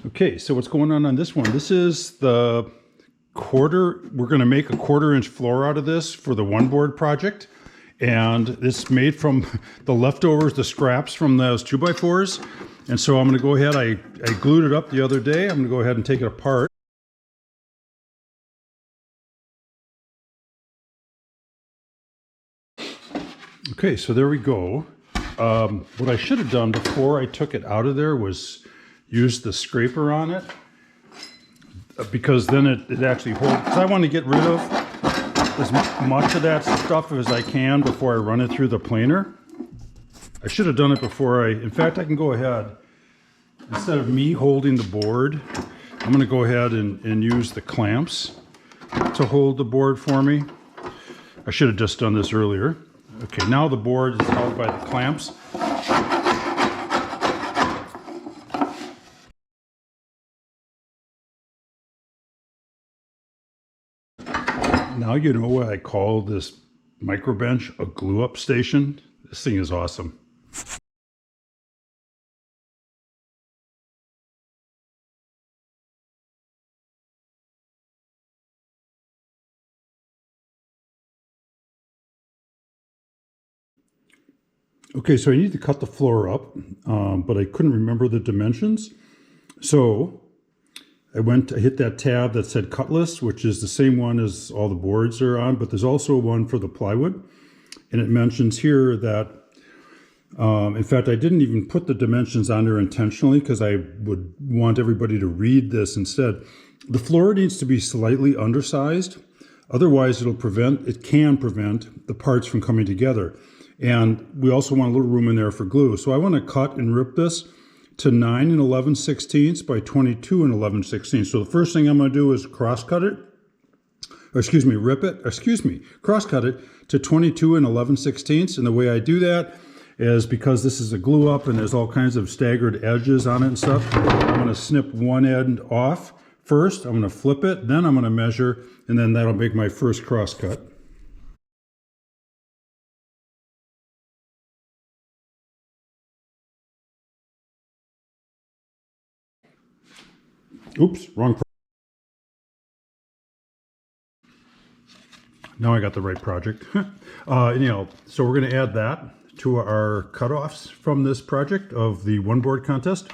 Okay, so what's going on this one? This is the quarter. We're going to make a 1/4-inch floor out of this for the one board project. And it's made from the leftovers, the scraps from those 2x4s. And so I'm going to go ahead, I glued it up the other day. I'm going to go ahead and take it apart. Okay, so there we go. What I should have done before I took it out of there was use the scraper on it, because then it actually holds. Because I want to get rid of as much of that stuff as I can before I run it through the planer. I should have done it before in fact, I can go ahead, instead of me holding the board, I'm going to go ahead and use the clamps to hold the board for me. I should have just done this earlier. Okay, now the board is held by the clamps. Now you know why I call this MikroBench a glue-up station. This thing is awesome. Okay, so I need to cut the floor up, but I couldn't remember the dimensions. So I hit that tab that said cut list, which is the same one as all the boards are on, but there's also one for the plywood. And it mentions here that, in fact, I didn't even put the dimensions on there intentionally because I would want everybody to read this instead. The floor needs to be slightly undersized. Otherwise, it can prevent the parts from coming together. And we also want a little room in there for glue. So I want to cut and rip this to 9 11/16 by 22 11/16. So the first thing I'm going to do is cross cut it, cross cut it to 22 11/16. And the way I do that is because this is a glue up and there's all kinds of staggered edges on it and stuff. I'm going to snip one end off first. I'm going to flip it, then I'm going to measure, and then that'll make my first cross cut. Oops, wrong. Now I got the right project. Anyhow, so we're going to add that to our cutoffs from this project of the one board contest.